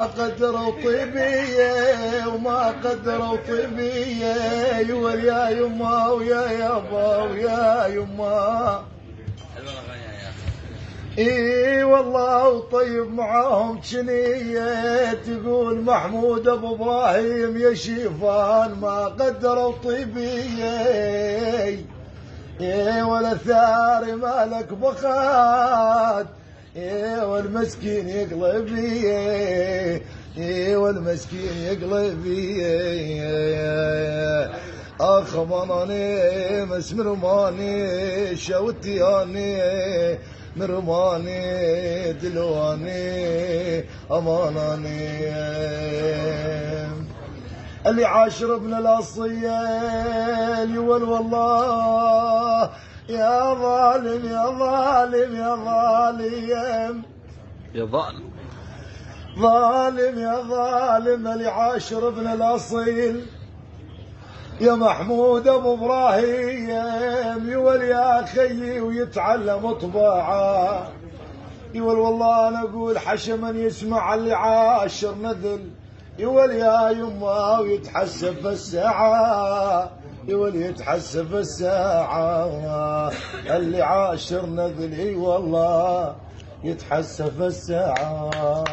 قدروا طيبية وما قدروا طيبية، يول يا يما ويا يابا ويا يما. اي والله وطيب معاهم جنية، تقول محمود ابو ابراهيم يا شيفان ما قدروا طيبية. اي ولا ثاري مالك بخات، اي والمسكين يقلب بيه، اي والمسكين يقلب بيه. اخ مناني مس مرماني شوتياني مرماني دلواني اماناني. اللي عاشر ابن الاصيل يقول والله يا ظالم يا ظالم يا ظالم يا ظالم ظالم يا ظالم. اللي عاشر ابن الاصيل يا محمود ابو ابراهيم يقول يا خيي ويتعلم طباعه. يقول والله انا اقول حشا من يسمع اللي عاشر نذل، يقول يا يما ويتحسب الساعة، يقول يتحسب الساعة. اللي عاشر نذل اي والله يتحسب الساعة.